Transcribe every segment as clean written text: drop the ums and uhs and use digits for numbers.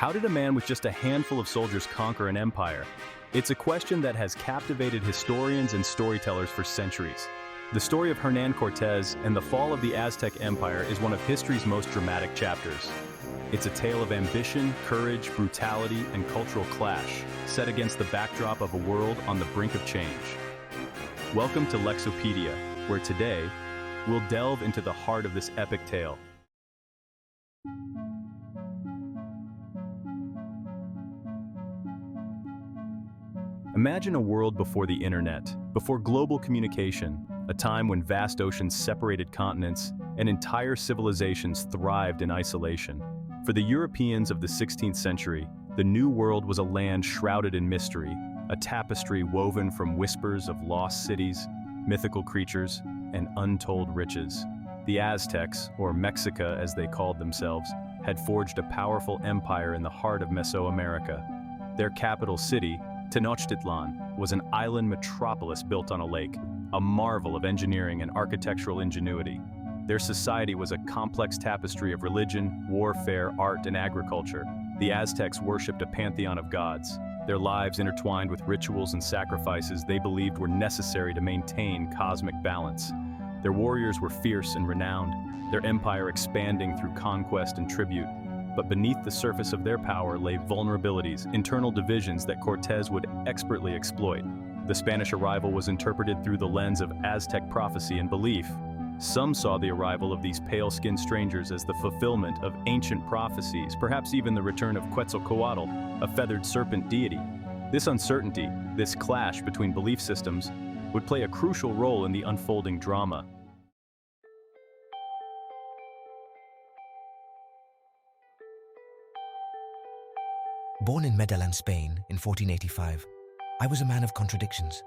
How did a man with just a handful of soldiers conquer an empire? It's a question that has captivated historians and storytellers for centuries. The story of Hernan Cortez and the fall of the Aztec Empire is one of history's most dramatic chapters. It's a tale of ambition, courage, brutality, and cultural clash, set against the backdrop of a world on the brink of change. Welcome to Lexopedia, where today, we'll delve into the heart of this epic tale. Imagine a world before the internet, before global communication, a time when vast oceans separated continents and entire civilizations thrived in isolation. For the Europeans of the 16th century, the New World was a land shrouded in mystery, a tapestry woven from whispers of lost cities, mythical creatures, and untold riches. The Aztecs, or Mexica as they called themselves, had forged a powerful empire in the heart of Mesoamerica. Their capital city, Tenochtitlan, was an island metropolis built on a lake, a marvel of engineering and architectural ingenuity. Their society was a complex tapestry of religion, warfare, art, and agriculture. The Aztecs worshipped a pantheon of gods, their lives intertwined with rituals and sacrifices they believed were necessary to maintain cosmic balance. Their warriors were fierce and renowned, their empire expanding through conquest and tribute. But beneath the surface of their power lay vulnerabilities, internal divisions that Cortés would expertly exploit. The Spanish arrival was interpreted through the lens of Aztec prophecy and belief. Some saw the arrival of these pale-skinned strangers as the fulfillment of ancient prophecies, perhaps even the return of Quetzalcoatl, a feathered serpent deity. This uncertainty, this clash between belief systems, would play a crucial role in the unfolding drama. Born in Medellin, Spain in 1485, I was a man of contradictions,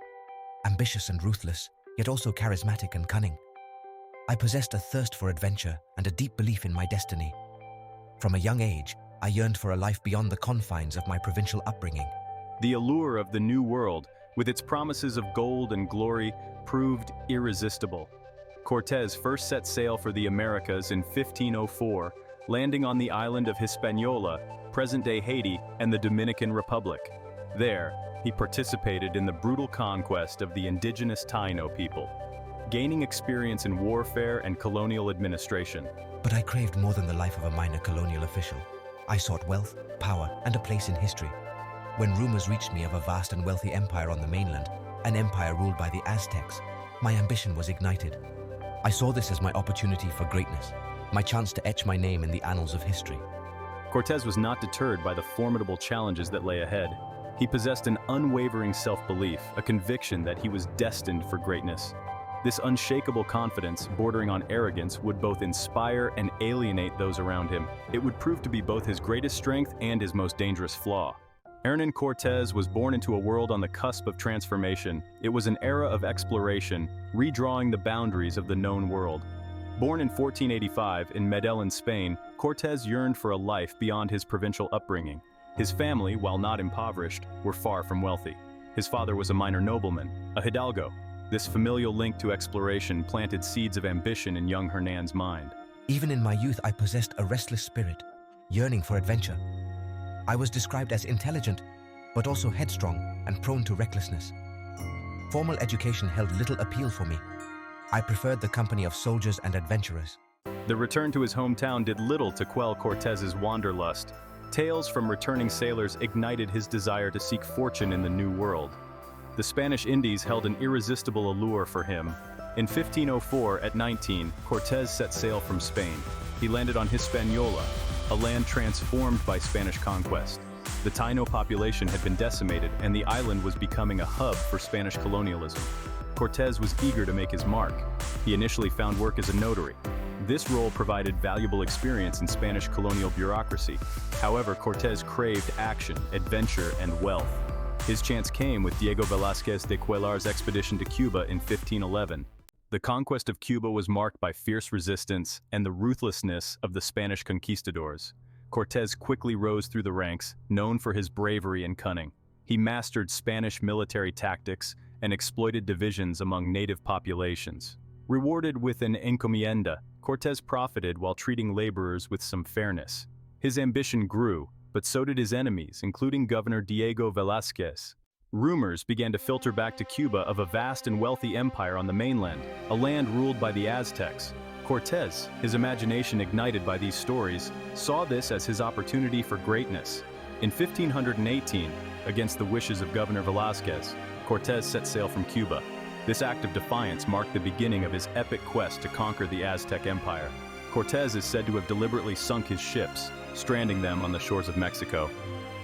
ambitious and ruthless, yet also charismatic and cunning. I possessed a thirst for adventure and a deep belief in my destiny. From a young age, I yearned for a life beyond the confines of my provincial upbringing. The allure of the New World, with its promises of gold and glory, proved irresistible. Cortés first set sail for the Americas in 1504, landing on the island of Hispaniola, present-day Haiti, and the Dominican Republic. There, he participated in the brutal conquest of the indigenous Taino people, gaining experience in warfare and colonial administration. But I craved more than the life of a minor colonial official. I sought wealth, power, and a place in history. When rumors reached me of a vast and wealthy empire on the mainland, an empire ruled by the Aztecs, my ambition was ignited. I saw this as my opportunity for greatness, my chance to etch my name in the annals of history. Cortés was not deterred by the formidable challenges that lay ahead. He possessed an unwavering self-belief, a conviction that he was destined for greatness. This unshakable confidence, bordering on arrogance, would both inspire and alienate those around him. It would prove to be both his greatest strength and his most dangerous flaw. Hernan Cortés was born into a world on the cusp of transformation. It was an era of exploration, redrawing the boundaries of the known world. Born in 1485 in Medellin, Spain, Cortés yearned for a life beyond his provincial upbringing. His family, while not impoverished, were far from wealthy. His father was a minor nobleman, a hidalgo. This familial link to exploration planted seeds of ambition in young Hernan's mind. Even in my youth, I possessed a restless spirit, yearning for adventure. I was described as intelligent, but also headstrong and prone to recklessness. Formal education held little appeal for me. I preferred the company of soldiers and adventurers. The return to his hometown did little to quell Cortés's wanderlust. Tales from returning sailors ignited his desire to seek fortune in the New World. The Spanish Indies held an irresistible allure for him. In 1504, at 19, Cortés set sail from Spain. He landed on Hispaniola, a land transformed by Spanish conquest. The Taino population had been decimated, and the island was becoming a hub for Spanish colonialism. Cortés was eager to make his mark. He initially found work as a notary. This role provided valuable experience in Spanish colonial bureaucracy. However, Cortés craved action, adventure, and wealth. His chance came with Diego Velázquez de Cuéllar's expedition to Cuba in 1511. The conquest of Cuba was marked by fierce resistance and the ruthlessness of the Spanish conquistadors. Cortés quickly rose through the ranks, known for his bravery and cunning. He mastered Spanish military tactics and exploited divisions among native populations. Rewarded with an encomienda, Cortés profited while treating laborers with some fairness. His ambition grew, but so did his enemies, including Governor Diego Velázquez. Rumors began to filter back to Cuba of a vast and wealthy empire on the mainland, a land ruled by the Aztecs. Cortés, his imagination ignited by these stories, saw this as his opportunity for greatness. In 1518, against the wishes of Governor Velázquez, Cortés set sail from Cuba. This act of defiance marked the beginning of his epic quest to conquer the Aztec Empire. Cortés is said to have deliberately sunk his ships, stranding them on the shores of Mexico.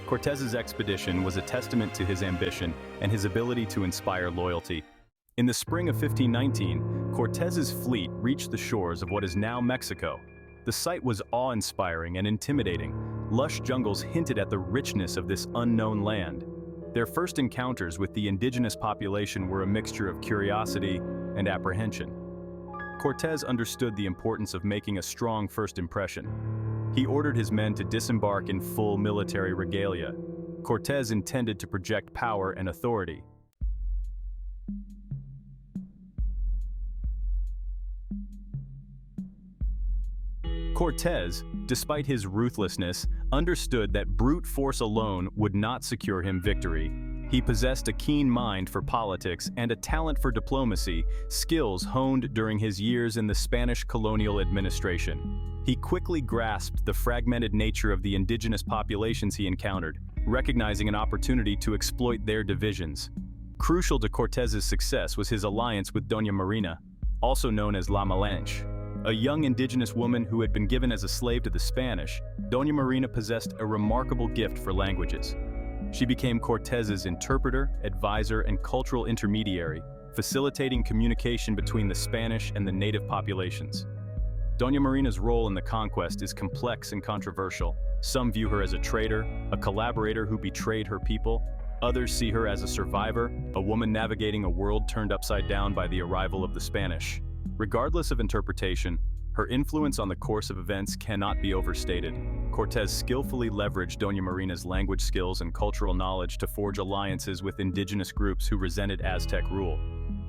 Cortés's expedition was a testament to his ambition and his ability to inspire loyalty. In the spring of 1519, Cortés's fleet reached the shores of what is now Mexico. The sight was awe-inspiring and intimidating. Lush jungles hinted at the richness of this unknown land. Their first encounters with the indigenous population were a mixture of curiosity and apprehension. Cortés understood the importance of making a strong first impression. He ordered his men to disembark in full military regalia. Cortés intended to project power and authority. Cortés, despite his ruthlessness, understood that brute force alone would not secure him victory. He possessed a keen mind for politics and a talent for diplomacy, skills honed during his years in the Spanish colonial administration. He quickly grasped the fragmented nature of the indigenous populations he encountered, recognizing an opportunity to exploit their divisions. Crucial to Cortés's success was his alliance with Doña Marina, also known as La Malinche. A young indigenous woman who had been given as a slave to the Spanish, Doña Marina possessed a remarkable gift for languages. She became Cortés's interpreter, advisor, and cultural intermediary, facilitating communication between the Spanish and the native populations. Doña Marina's role in the conquest is complex and controversial. Some view her as a traitor, a collaborator who betrayed her people. Others see her as a survivor, a woman navigating a world turned upside down by the arrival of the Spanish. Regardless of interpretation, her influence on the course of events cannot be overstated. Cortés skillfully leveraged Doña Marina's language skills and cultural knowledge to forge alliances with indigenous groups who resented Aztec rule.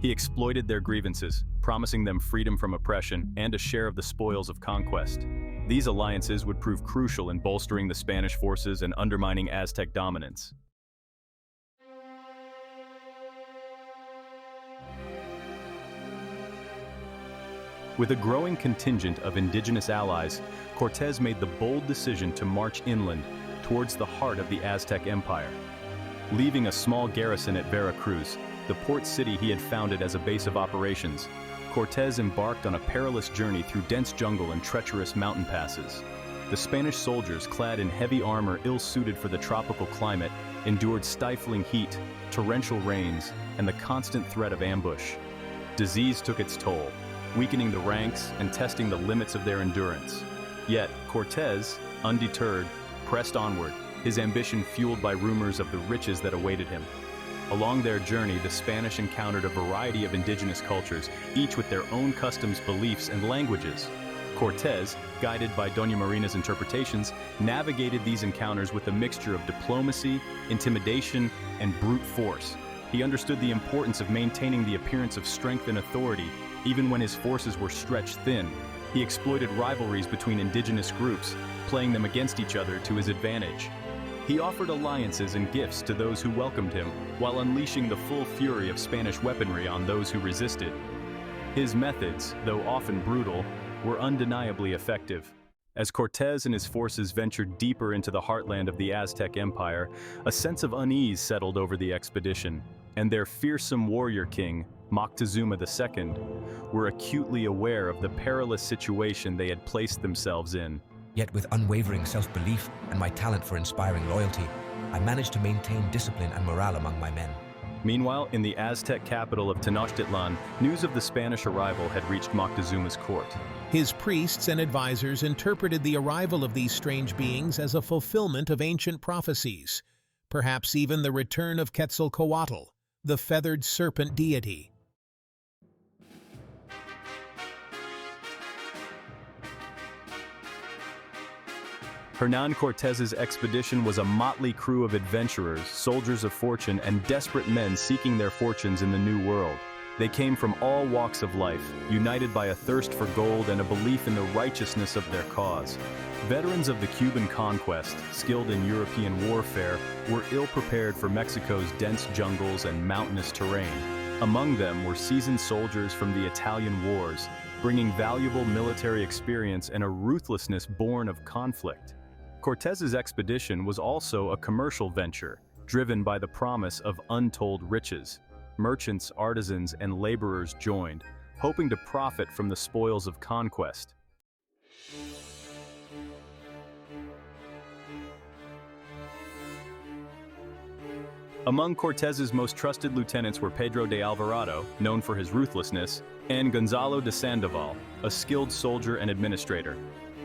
He exploited their grievances, promising them freedom from oppression and a share of the spoils of conquest. These alliances would prove crucial in bolstering the Spanish forces and undermining Aztec dominance. With a growing contingent of indigenous allies, Cortés made the bold decision to march inland towards the heart of the Aztec Empire. Leaving a small garrison at Veracruz, the port city he had founded as a base of operations, Cortés embarked on a perilous journey through dense jungle and treacherous mountain passes. The Spanish soldiers, clad in heavy armor ill-suited for the tropical climate, endured stifling heat, torrential rains, and the constant threat of ambush. Disease took its toll, weakening the ranks and testing the limits of their endurance. Yet, Cortés, undeterred, pressed onward, his ambition fueled by rumors of the riches that awaited him. Along their journey, the Spanish encountered a variety of indigenous cultures, each with their own customs, beliefs, and languages. Cortés, guided by Doña Marina's interpretations, navigated these encounters with a mixture of diplomacy, intimidation, and brute force. He understood the importance of maintaining the appearance of strength and authority, even when his forces were stretched thin. He exploited rivalries between indigenous groups, playing them against each other to his advantage. He offered alliances and gifts to those who welcomed him, while unleashing the full fury of Spanish weaponry on those who resisted. His methods, though often brutal, were undeniably effective. As Cortés and his forces ventured deeper into the heartland of the Aztec Empire, a sense of unease settled over the expedition, and their fearsome warrior king, Moctezuma II, were acutely aware of the perilous situation they had placed themselves in. Yet with unwavering self-belief and my talent for inspiring loyalty, I managed to maintain discipline and morale among my men. Meanwhile, in the Aztec capital of Tenochtitlan, news of the Spanish arrival had reached Moctezuma's court. His priests and advisors interpreted the arrival of these strange beings as a fulfillment of ancient prophecies, perhaps even the return of Quetzalcoatl, the feathered serpent deity. Hernán Cortés's expedition was a motley crew of adventurers, soldiers of fortune, and desperate men seeking their fortunes in the New World. They came from all walks of life, united by a thirst for gold and a belief in the righteousness of their cause. Veterans of the Cuban conquest, skilled in European warfare, were ill-prepared for Mexico's dense jungles and mountainous terrain. Among them were seasoned soldiers from the Italian wars, bringing valuable military experience and a ruthlessness born of conflict. Cortez's expedition was also a commercial venture, driven by the promise of untold riches. Merchants, artisans, and laborers joined, hoping to profit from the spoils of conquest. Among Cortez's most trusted lieutenants were Pedro de Alvarado, known for his ruthlessness, and Gonzalo de Sandoval, a skilled soldier and administrator.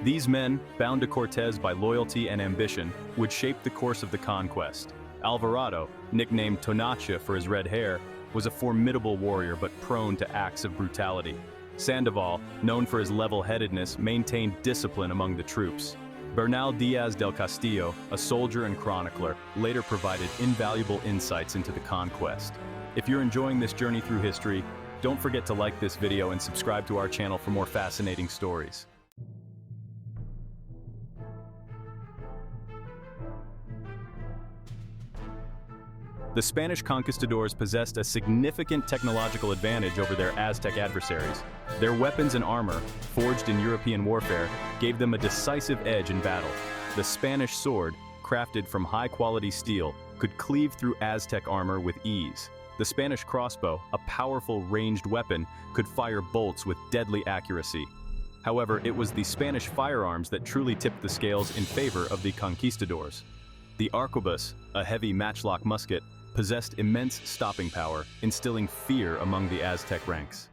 These men, bound to Cortez by loyalty and ambition, would shape the course of the conquest. Alvarado, nicknamed Tonacha for his red hair, was a formidable warrior but prone to acts of brutality. Sandoval, known for his level-headedness, maintained discipline among the troops. Bernal Diaz del Castillo, a soldier and chronicler, later provided invaluable insights into the conquest. If you're enjoying this journey through history, don't forget to like this video and subscribe to our channel for more fascinating stories. The Spanish conquistadors possessed a significant technological advantage over their Aztec adversaries. Their weapons and armor, forged in European warfare, gave them a decisive edge in battle. The Spanish sword, crafted from high-quality steel, could cleave through Aztec armor with ease. The Spanish crossbow, a powerful ranged weapon, could fire bolts with deadly accuracy. However, it was the Spanish firearms that truly tipped the scales in favor of the conquistadors. The arquebus, a heavy matchlock musket, possessed immense stopping power, instilling fear among the Aztec ranks.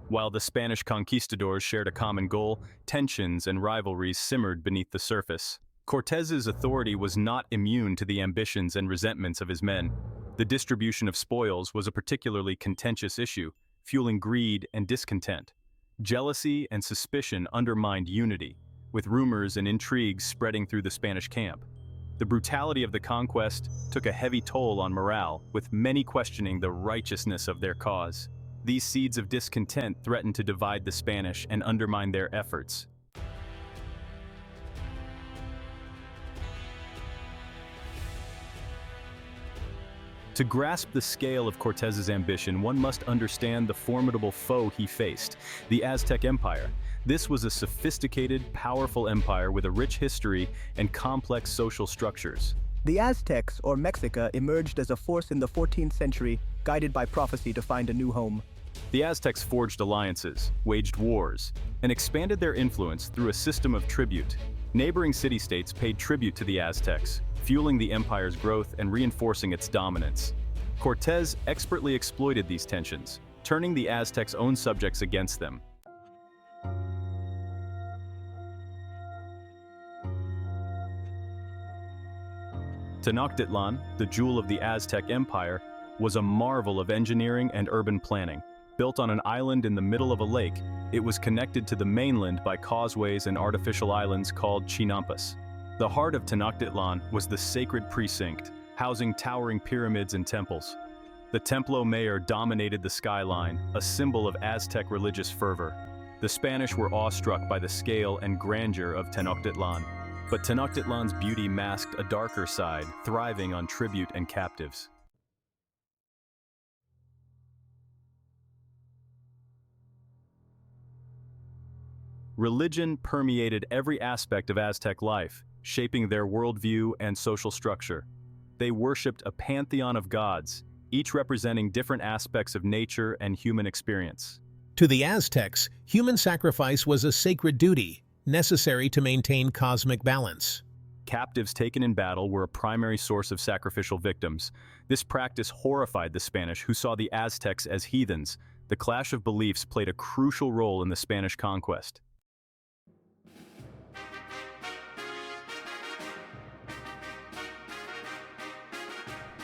While the Spanish conquistadors shared a common goal, tensions and rivalries simmered beneath the surface. Cortez's authority was not immune to the ambitions and resentments of his men. The distribution of spoils was a particularly contentious issue, fueling greed and discontent. Jealousy and suspicion undermined unity, with rumors and intrigues spreading through the Spanish camp. The brutality of the conquest took a heavy toll on morale, with many questioning the righteousness of their cause. These seeds of discontent threatened to divide the Spanish and undermine their efforts. To grasp the scale of Cortez's ambition, one must understand the formidable foe he faced, the Aztec Empire. This was a sophisticated, powerful empire with a rich history and complex social structures. The Aztecs, or Mexica, emerged as a force in the 14th century, guided by prophecy to find a new home. The Aztecs forged alliances, waged wars, and expanded their influence through a system of tribute. Neighboring city-states paid tribute to the Aztecs, fueling the empire's growth and reinforcing its dominance. Cortez expertly exploited these tensions, turning the Aztecs' own subjects against them. Tenochtitlan, the jewel of the Aztec Empire, was a marvel of engineering and urban planning. Built on an island in the middle of a lake, it was connected to the mainland by causeways and artificial islands called chinampas. The heart of Tenochtitlan was the sacred precinct, housing towering pyramids and temples. The Templo Mayor dominated the skyline, a symbol of Aztec religious fervor. The Spanish were awestruck by the scale and grandeur of Tenochtitlan, but Tenochtitlan's beauty masked a darker side, thriving on tribute and captives. Religion permeated every aspect of Aztec life, shaping their worldview and social structure. They worshipped a pantheon of gods, each representing different aspects of nature and human experience. To the Aztecs, human sacrifice was a sacred duty, necessary to maintain cosmic balance. Captives taken in battle were a primary source of sacrificial victims. This practice horrified the Spanish, who saw the Aztecs as heathens. The clash of beliefs played a crucial role in the Spanish conquest.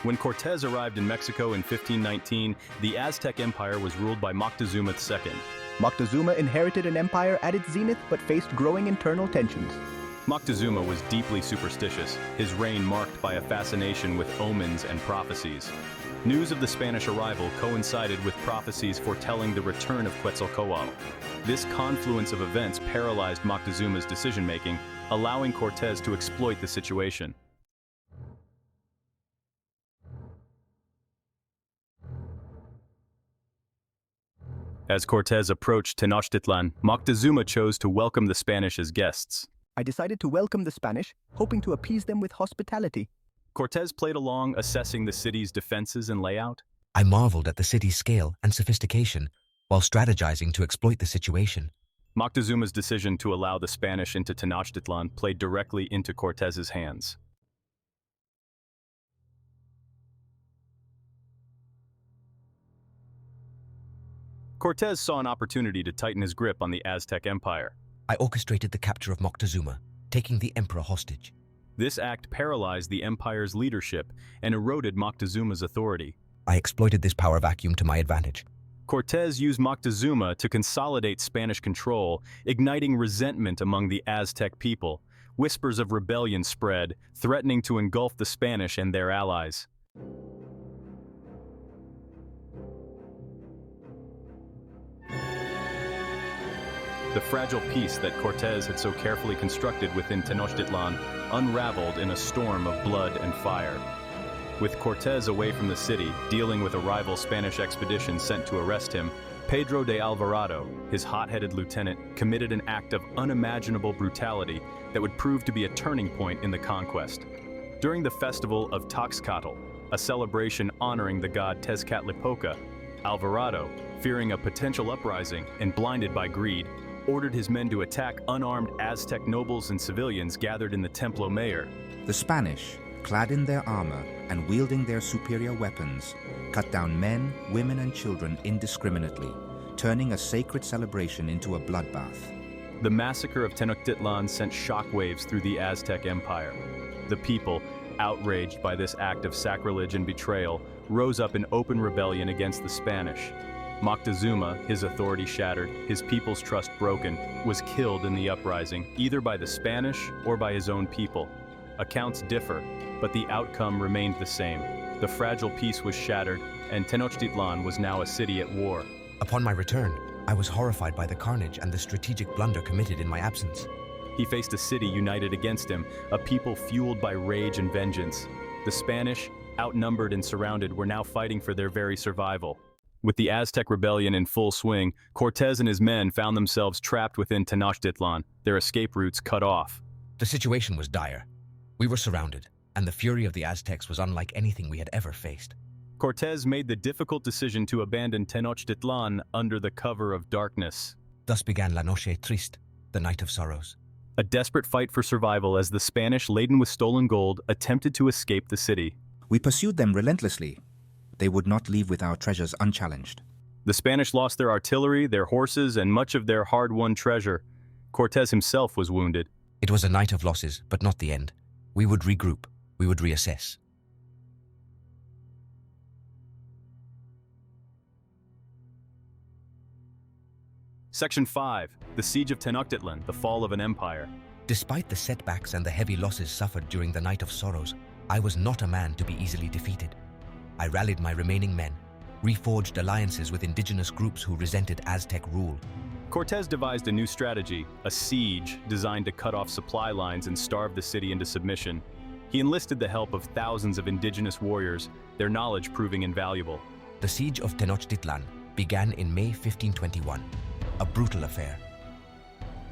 When Cortés arrived in Mexico in 1519, the Aztec Empire was ruled by Moctezuma II. Moctezuma inherited an empire at its zenith but faced growing internal tensions. Moctezuma was deeply superstitious, his reign marked by a fascination with omens and prophecies. News of the Spanish arrival coincided with prophecies foretelling the return of Quetzalcoatl. This confluence of events paralyzed Moctezuma's decision-making, allowing Cortés to exploit the situation. As Cortés approached Tenochtitlan, Moctezuma chose to welcome the Spanish as guests. I decided to welcome the Spanish, hoping to appease them with hospitality. Cortés played along, assessing the city's defenses and layout. I marveled at the city's scale and sophistication, while strategizing to exploit the situation. Moctezuma's decision to allow the Spanish into Tenochtitlan played directly into Cortés's hands. Cortés saw an opportunity to tighten his grip on the Aztec Empire. I orchestrated the capture of Moctezuma, taking the emperor hostage. This act paralyzed the empire's leadership and eroded Moctezuma's authority. I exploited this power vacuum to my advantage. Cortés used Moctezuma to consolidate Spanish control, igniting resentment among the Aztec people. Whispers of rebellion spread, threatening to engulf the Spanish and their allies. The fragile peace that Cortés had so carefully constructed within Tenochtitlan unraveled in a storm of blood and fire. With Cortés away from the city, dealing with a rival Spanish expedition sent to arrest him, Pedro de Alvarado, his hot-headed lieutenant, committed an act of unimaginable brutality that would prove to be a turning point in the conquest. During the festival of Toxcatl, a celebration honoring the god Tezcatlipoca, Alvarado, fearing a potential uprising and blinded by greed, ordered his men to attack unarmed Aztec nobles and civilians gathered in the Templo Mayor. The Spanish, clad in their armor and wielding their superior weapons, cut down men, women, and children indiscriminately, turning a sacred celebration into a bloodbath. The massacre of Tenochtitlan sent shockwaves through the Aztec Empire. The people, outraged by this act of sacrilege and betrayal, rose up in open rebellion against the Spanish. Moctezuma, his authority shattered, his people's trust broken, was killed in the uprising, either by the Spanish or by his own people. Accounts differ, but the outcome remained the same. The fragile peace was shattered, and Tenochtitlan was now a city at war. Upon my return, I was horrified by the carnage and the strategic blunder committed in my absence. He faced a city united against him, a people fueled by rage and vengeance. The Spanish, outnumbered and surrounded, were now fighting for their very survival. With the Aztec rebellion in full swing, Cortés and his men found themselves trapped within Tenochtitlan, their escape routes cut off. The situation was dire. We were surrounded, and the fury of the Aztecs was unlike anything we had ever faced. Cortés made the difficult decision to abandon Tenochtitlan under the cover of darkness. Thus began La Noche Triste, the Night of Sorrows. A desperate fight for survival as the Spanish, laden with stolen gold, attempted to escape the city. We pursued them relentlessly. They would not leave with our treasures unchallenged. The Spanish lost their artillery, their horses, and much of their hard-won treasure. Cortés himself was wounded. It was a night of losses, but not the end. We would regroup. We would reassess. Section 5. The Siege of Tenochtitlan, the Fall of an Empire. Despite the setbacks and the heavy losses suffered during the Night of Sorrows, I was not a man to be easily defeated. I rallied my remaining men, reforged alliances with indigenous groups who resented Aztec rule. Cortés devised a new strategy, a siege designed to cut off supply lines and starve the city into submission. He enlisted the help of thousands of indigenous warriors, their knowledge proving invaluable. The Siege of Tenochtitlan began in May 1521, a brutal affair.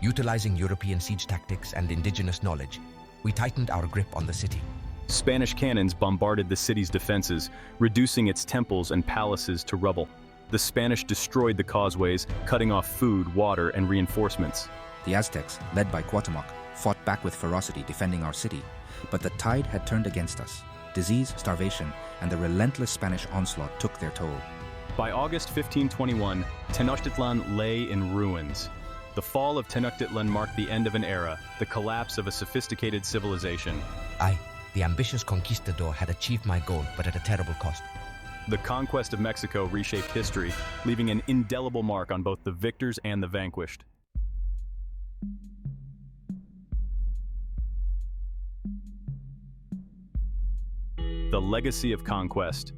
Utilizing European siege tactics and indigenous knowledge, we tightened our grip on the city. Spanish cannons bombarded the city's defenses, reducing its temples and palaces to rubble. The Spanish destroyed the causeways, cutting off food, water, and reinforcements. The Aztecs, led by Cuauhtémoc, fought back with ferocity defending our city, but the tide had turned against us. Disease, starvation, and the relentless Spanish onslaught took their toll. By August 1521, Tenochtitlan lay in ruins. The fall of Tenochtitlan marked the end of an era, the collapse of a sophisticated civilization. I, the ambitious conquistador, had achieved my goal, but at a terrible cost. The conquest of Mexico reshaped history, leaving an indelible mark on both the victors and the vanquished. The legacy of conquest.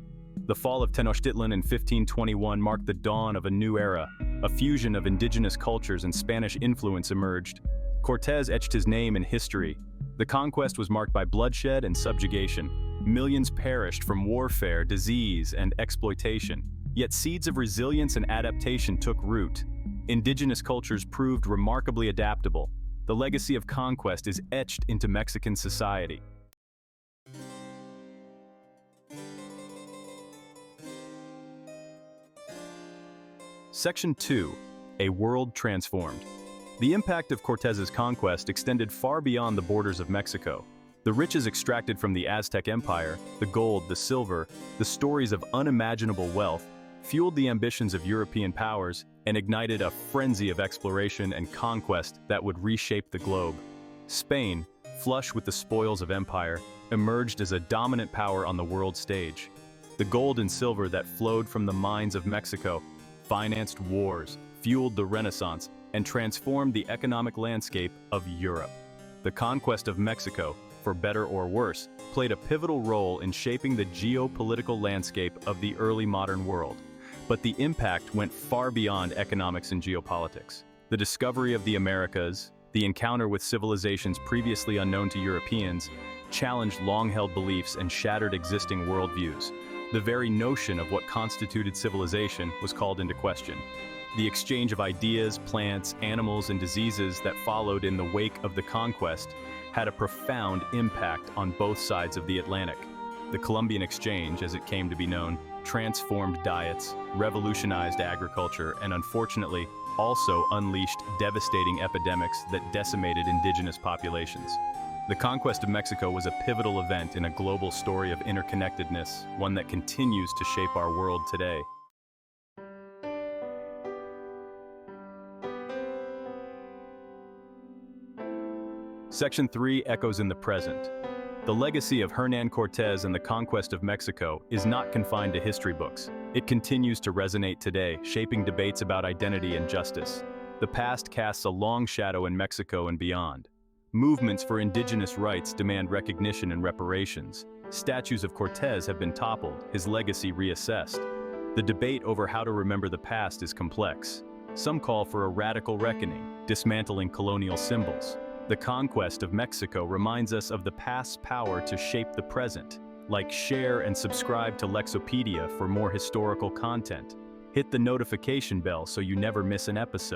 The fall of Tenochtitlan in 1521 marked the dawn of a new era. A fusion of indigenous cultures and Spanish influence emerged. Cortés etched his name in history. The conquest was marked by bloodshed and subjugation. Millions perished from warfare, disease, and exploitation. Yet seeds of resilience and adaptation took root. Indigenous cultures proved remarkably adaptable. The legacy of conquest is etched into Mexican society. Section 2. A world transformed. The impact of Cortés's conquest extended far beyond the borders of Mexico. The riches extracted from the Aztec Empire, the gold, the silver, the stories of unimaginable wealth, fueled the ambitions of European powers and ignited a frenzy of exploration and conquest that would reshape the globe. Spain, flush with the spoils of empire, emerged as a dominant power on the world stage. The gold and silver that flowed from the mines of Mexico financed wars, fueled the Renaissance, and transformed the economic landscape of Europe. The conquest of Mexico, for better or worse, played a pivotal role in shaping the geopolitical landscape of the early modern world. But the impact went far beyond economics and geopolitics. The discovery of the Americas, the encounter with civilizations previously unknown to Europeans, challenged long-held beliefs and shattered existing worldviews. The very notion of what constituted civilization was called into question. The exchange of ideas, plants, animals, and diseases that followed in the wake of the conquest had a profound impact on both sides of the Atlantic. The Columbian Exchange, as it came to be known, transformed diets, revolutionized agriculture, and unfortunately, also unleashed devastating epidemics that decimated indigenous populations. The conquest of Mexico was a pivotal event in a global story of interconnectedness, one that continues to shape our world today. Section 3 echoes in the present. The legacy of Hernan Cortez and the conquest of Mexico is not confined to history books. It continues to resonate today, shaping debates about identity and justice. The past casts a long shadow in Mexico and beyond. Movements for indigenous rights demand recognition and reparations. Statues of Cortez have been toppled, his legacy reassessed. The debate over how to remember the past is complex. Some call for a radical reckoning, dismantling colonial symbols. The conquest of Mexico reminds us of the past's power to shape the present. Like, share, and subscribe to Lexopedia for more historical content. Hit the notification bell so you never miss an episode.